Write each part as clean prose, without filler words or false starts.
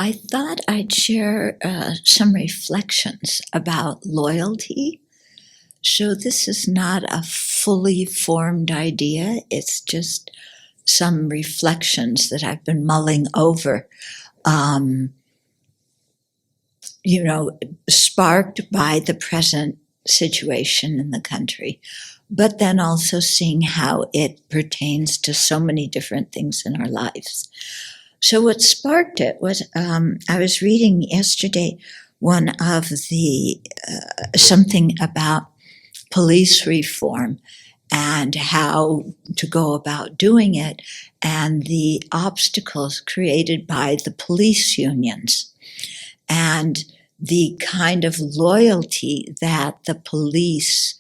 I thought I'd share some reflections about loyalty. So, this is not a fully formed idea, it's just some reflections that I've been mulling over, um, sparked by the present situation in the country, but then also seeing how it pertains to so many different things in our lives. So what sparked it was I was reading yesterday one of the something about police reform and how to go about doing it and the obstacles created by the police unions and the kind of loyalty that the police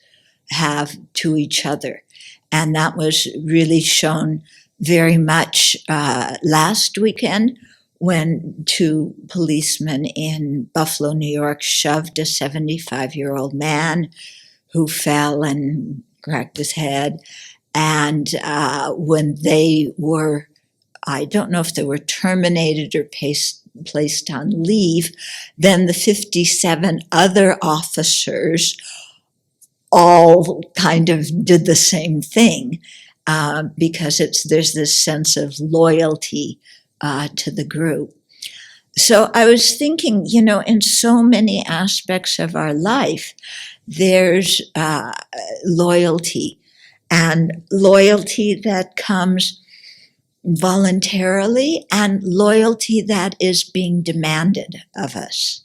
have to each other. And that was really shown very much last weekend when two policemen in Buffalo, New York shoved a 75-year-old man who fell and cracked his head. And when they were, I don't know if they were terminated or placed on leave, then the 57 other officers all kind of did the same thing. Because there's this sense of loyalty to the group. So I was thinking, in so many aspects of our life, there's loyalty, and loyalty that comes voluntarily and loyalty that is being demanded of us.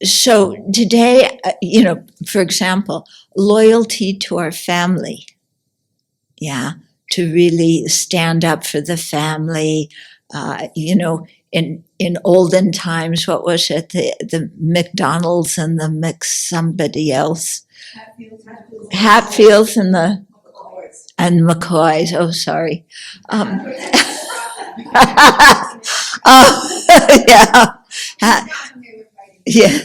So today, for example, loyalty to our family. Yeah, to really stand up for the family. In olden times, what was it? The McDonald's and the somebody else. Hatfields and the McCoys. Oh, sorry. Yeah.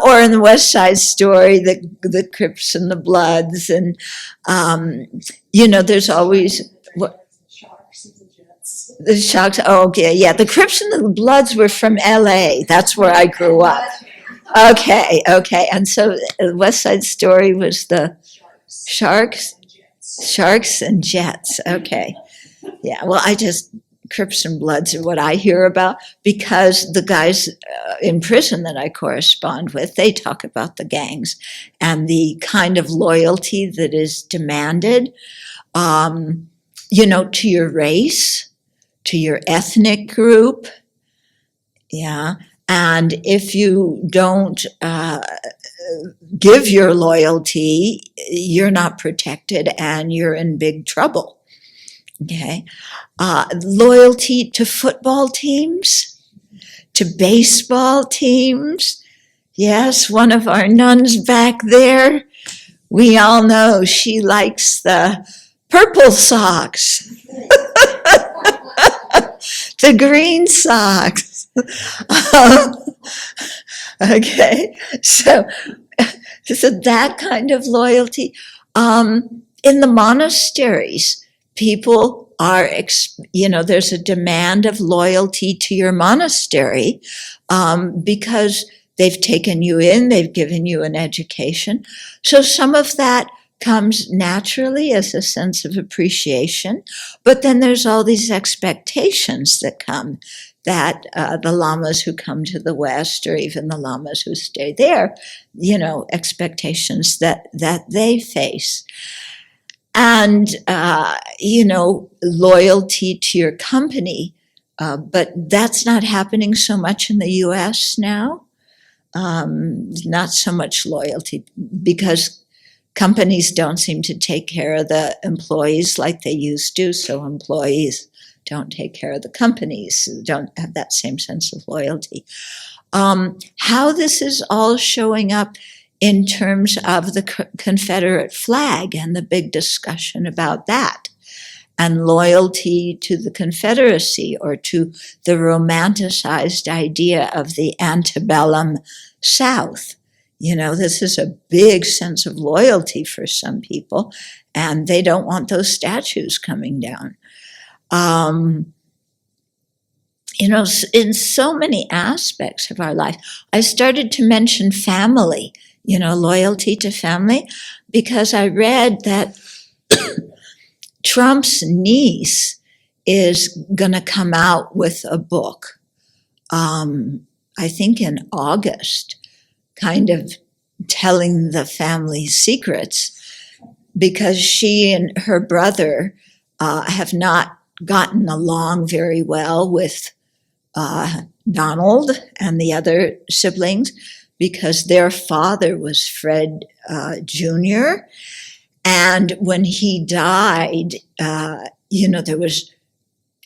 Or in the West Side Story, the Crips and the Bloods, and there's always the Sharks. Oh, okay, yeah. The Crips and the Bloods were from L.A. That's where I grew up. Okay, and so West Side Story was the Sharks and Jets. Okay, yeah. Well, Crips and Bloods are what I hear about because the guys in prison that I correspond with, they talk about the gangs and the kind of loyalty that is demanded, to your race, to your ethnic group. Yeah. And if you don't give your loyalty, you're not protected and you're in big trouble. Okay. Loyalty to football teams, to baseball teams. Yes, one of our nuns back there, we all know she likes the purple socks, the green socks. Okay, so that kind of loyalty. In the monasteries, people are, there's a demand of loyalty to your monastery because they've taken you in, they've given you an education. So some of that comes naturally as a sense of appreciation, but then there's all these expectations that come that the lamas who come to the West, or even the lamas who stay there, expectations that they face. And, loyalty to your company, but that's not happening so much in the U.S. now. Not so much loyalty because companies don't seem to take care of the employees like they used to, so employees don't take care of the companies, don't have that same sense of loyalty. How this is all showing up in terms of the Confederate flag and the big discussion about that, and loyalty to the Confederacy or to the romanticized idea of the antebellum South. This is a big sense of loyalty for some people, and they don't want those statues coming down. in so many aspects of our life. I started to mention family, loyalty to family, because I read that Trump's niece is going to come out with a book, I think in August, kind of telling the family secrets, because she and her brother have not gotten along very well with Donald and the other siblings, because their father was Fred Jr. And when he died, there was,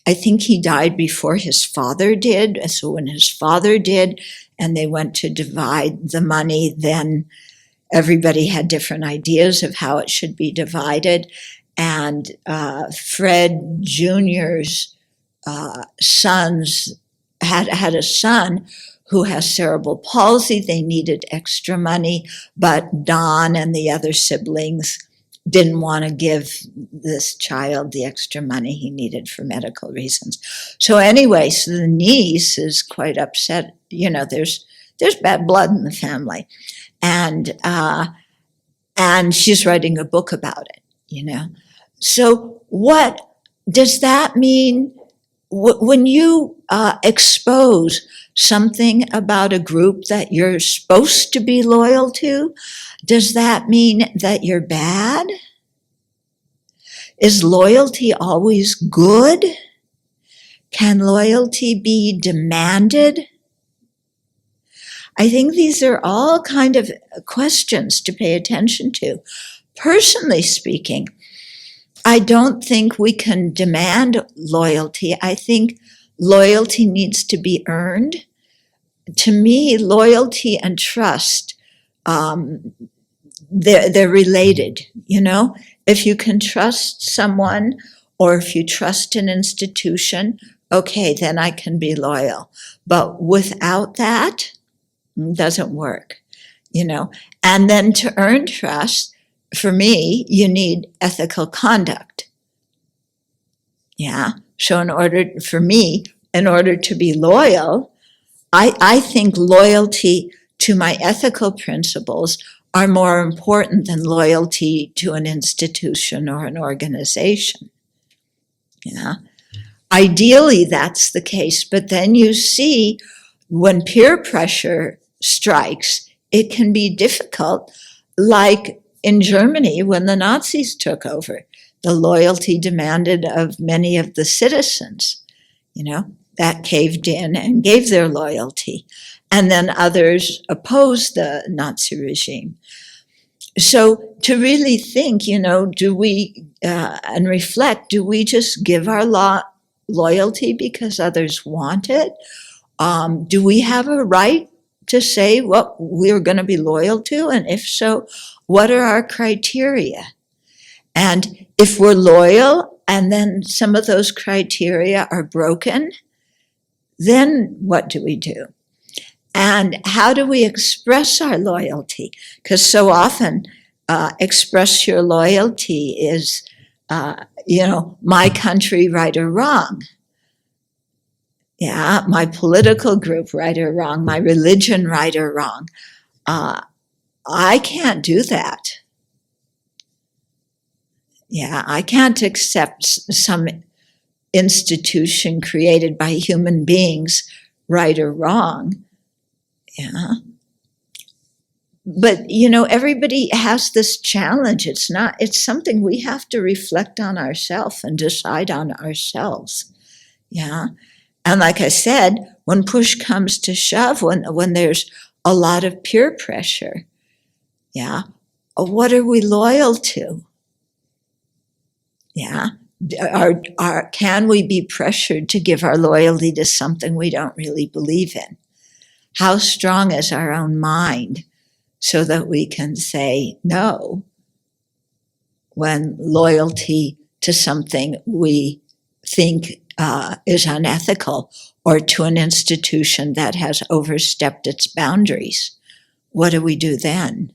I think he died before his father did. So when his father did, and they went to divide the money, then everybody had different ideas of how it should be divided. And Fred Jr.'s sons had a son who has cerebral palsy. They needed extra money, but Don and the other siblings didn't want to give this child the extra money he needed for medical reasons. So anyway, so the niece is quite upset. There's bad blood in the family, and she's writing a book about it. So what does that mean when you expose something about a group that you're supposed to be loyal to? Does that mean that you're bad? Is loyalty always good? Can loyalty be demanded? I think these are all kind of questions to pay attention to. Personally speaking, I don't think we can demand loyalty. I think loyalty needs to be earned. To me, loyalty and trust, they're related. If you can trust someone, or if you trust an institution, okay, then I can be loyal. But without that, it doesn't work. And then to earn trust, for me, you need ethical conduct. Yeah. So in order to be loyal, I think loyalty to my ethical principles are more important than loyalty to an institution or an organization. Yeah. Ideally, that's the case, but then you see when peer pressure strikes, it can be difficult, like in Germany when the Nazis took over. The loyalty demanded of many of the citizens, that caved in and gave their loyalty. And then others opposed the Nazi regime. So to really think, do we, and reflect, do we just give our loyalty because others want it? Do we have a right to say what we're going to be loyal to? And if so, what are our criteria? And if we're loyal and then some of those criteria are broken, then what do we do? And how do we express our loyalty? Because so often express your loyalty is, my country, right or wrong. Yeah, my political group, right or wrong, my religion, right or wrong. I can't do that. Yeah, I can't accept some institution created by human beings, right or wrong. Yeah. But, everybody has this challenge. It's something we have to reflect on ourselves and decide on ourselves. Yeah. And like I said, when push comes to shove, when there's a lot of peer pressure, yeah, what are we loyal to? Yeah. Can we be pressured to give our loyalty to something we don't really believe in? How strong is our own mind so that we can say no when loyalty to something we think is unethical, or to an institution that has overstepped its boundaries? What do we do then?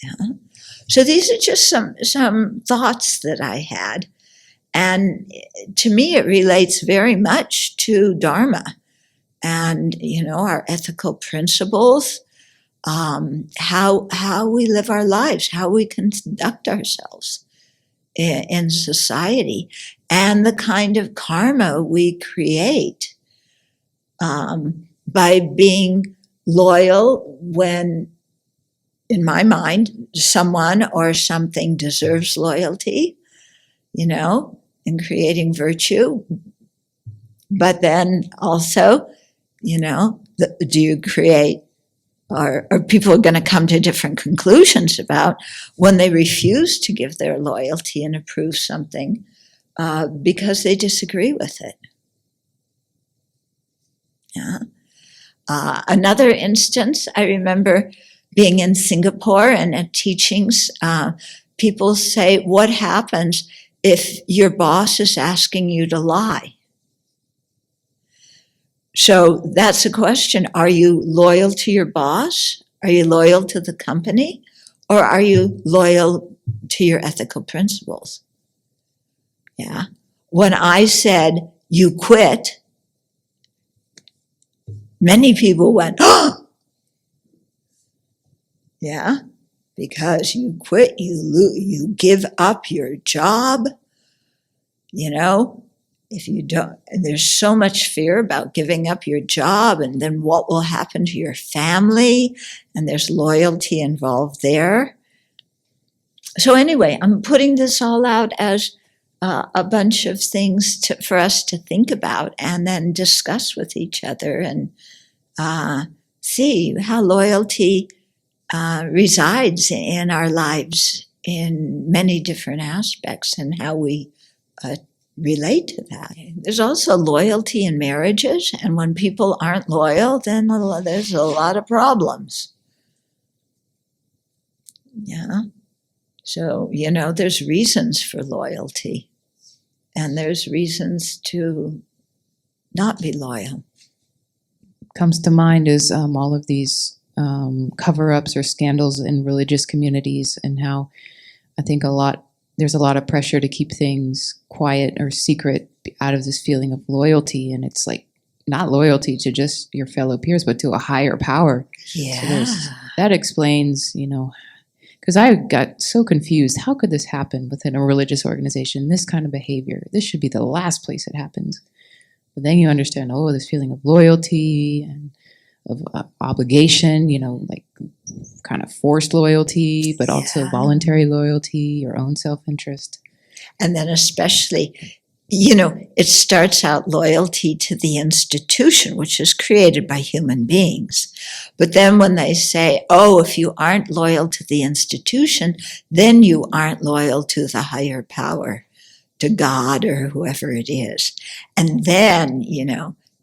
Yeah. So these are just some thoughts that I had. And to me, it relates very much to Dharma and, our ethical principles, how we live our lives, how we conduct ourselves in society, and the kind of karma we create by being loyal when, in my mind, someone or something deserves loyalty, in creating virtue. But then also, do you create, or people are going to come to different conclusions about when they refuse to give their loyalty and approve something because they disagree with it. Yeah. Another instance, I remember being in Singapore and at teachings, people say, what happens if your boss is asking you to lie? So that's a question. Are you loyal to your boss? Are you loyal to the company? Or are you loyal to your ethical principles? Yeah. When I said, you quit, many people went, oh! Yeah, because you quit, you give up your job, if you don't, and there's so much fear about giving up your job, and then what will happen to your family, and there's loyalty involved there. So anyway, I'm putting this all out as a bunch of things for us to think about and then discuss with each other and see how loyalty resides in our lives in many different aspects and how we relate to that. There's also loyalty in marriages, and when people aren't loyal, then there's a lot of problems. Yeah. So, there's reasons for loyalty, and there's reasons to not be loyal. Comes to mind is all of these cover-ups or scandals in religious communities, and how I think there's a lot of pressure to keep things quiet or secret out of this feeling of loyalty, and it's like not loyalty to just your fellow peers, but to a higher power. Yeah. So that explains, because I got so confused. How could this happen within a religious organization? This kind of behavior. This should be the last place it happens. But then you understand, this feeling of loyalty and of obligation, like kind of forced loyalty, but also voluntary loyalty, your own self-interest. And then especially, it starts out loyalty to the institution, which is created by human beings. But then when they say, if you aren't loyal to the institution, then you aren't loyal to the higher power, to God or whoever it is. And then,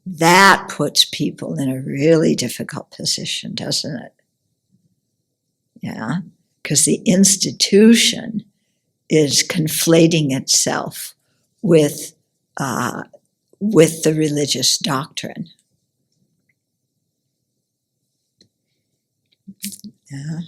that puts people in a really difficult position, doesn't it? Yeah, because the institution is conflating itself with the religious doctrine. Yeah.